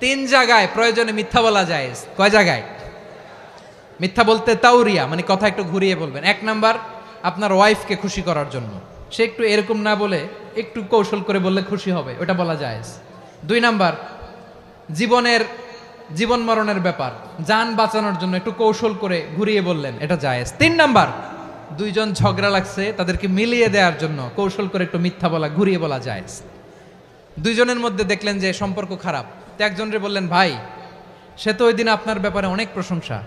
তিন জায়গায় প্রয়োজনে মিথ্যা বলা যায়। কয় জায়গায় মিথ্যা বলতে? তাউরিয়া মানে কথা একটু ঘুরিয়ে বলবেন। এক নাম্বার আপনার ওয়াইফকে খুশি করার জন্য, সে একটু এরকম না বলে একটু কৌশল করে বললে খুশি হবে, ওটা বলা যায়। দুই নাম্বার জীবন মরণের ব্যাপার, জান বাঁচানোর জন্য একটু কৌশল করে ঘুরিয়ে বললেন, এটা জায়েজ। তিন নাম্বার দুইজন ঝগড়া লাগছে তাদেরকে মিলিয়ে দেওয়ার জন্য কৌশল করে একটু মিথ্যা বলা, ঘুরিয়ে বলা জায়েজ। দুইজনের মধ্যে দেখলেন যে সম্পর্ক খারাপ, তো একজনরে বললেন, ভাই সে তো ওই দিন আপনার ব্যাপারে অনেক প্রশংসা।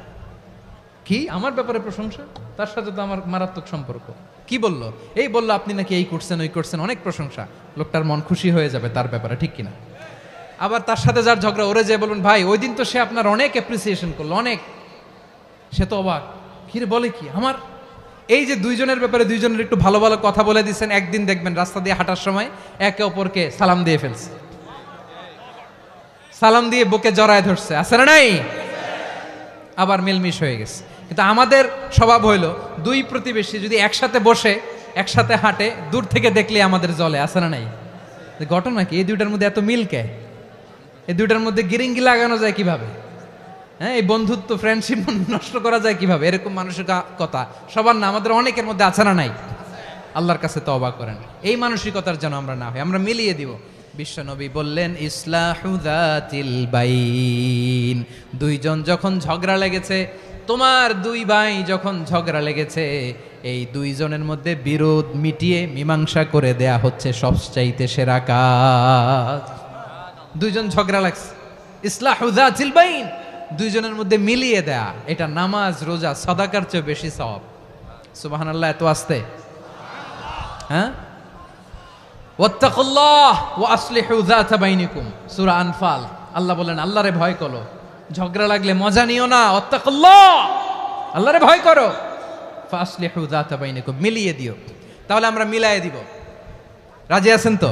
কি আমার ব্যাপারে প্রশংসা? তার সাথে তো আমার মারাত্মক সম্পর্ক। কি বললো? এই বললো আপনি নাকি এই করছেন ওই করছেন, অনেক প্রশংসা। লোকটার মন খুশি হয়ে যাবে তার ব্যাপারে, ঠিক কিনা? আবার তার সাথে যার ঝগড়া, ওরে যে বলুন, ভাই ওই দিন তো সে আপনার অনেক অ্যাপ্রিসিয়েশন করলো, অনেক। সে তো অবাক, কি রে বলে কি আমার? এই যে দুইজনের ব্যাপারে দুইজনের একটু ভালো ভালো কথা বলে দিচ্ছেন, একদিন দেখবেন রাস্তা দিয়ে হাঁটার সময় একে অপরকে সালাম দিয়ে ফেলছে, সালাম দিয়ে বুকে জড়ায় ধরছে, আছে না নাই? আবার মিলমিশ হয়ে গেছে। কিন্তু আমাদের স্বভাব হইলো দুই প্রতিবেশী যদি একসাথে বসে একসাথে হাঁটে, দূর থেকে দেখলে আমাদের জলে, আছে না নাই? ঘটনা কি? এই দুইটার মধ্যে এত মিল কে? এই দুইটার মধ্যে গিরিঙ্গি লাগানো যায় কিভাবে? হ্যাঁ, এই বন্ধুত্ব ফ্রেন্ডশিপ নষ্ট করা যায় কিভাবে? এরকম মানসিকতা সবার না, আমাদের অনেকের মধ্যে আছে না নাই? আল্লাহর কাছে তওবা করেন এই মানসিকতার যেন আমরা না হই, আমরা মিলিয়ে দিব। বিশ্বনবী বললেন, ইসলাহু যাতিল বাইন। দুইজন যখন ঝগড়া লেগেছে, তোমার দুই ভাই যখন ঝগড়া লেগেছে, এই দুইজনের মধ্যে বিরোধ মিটিয়ে মীমাংসা করে দেয়া হচ্ছে সবচাইতে সেরা কাজ। দুইজন ঝগড়া লাগছে, ইসলাহু যাতিল বাইন, দুইজনের মধ্যে মিলিয়ে দেয়া, এটা নামাজ রোজা সাদাকার চেয়ে বেশি সওয়াব। সুবহানাল্লাহ, এত আসতে। হ্যাঁ, ওয়াত্তাকুল্লাহ ওয়া আসলিহু যাতা বাইনিকুম, সূরা আনফাল। আল্লাহ বলেন, আল্লাহরে ভয় করো, ঝগড়া লাগলে মজা নিও না, ওয়াত্তাকুল্লাহ, আল্লাহরে ভয় করো, ফাসলিহু যাতা বাইনিকুম, মিলিয়ে দিও। তাহলে আমরা মিলায়ে দিব। রাজি আছেন তো?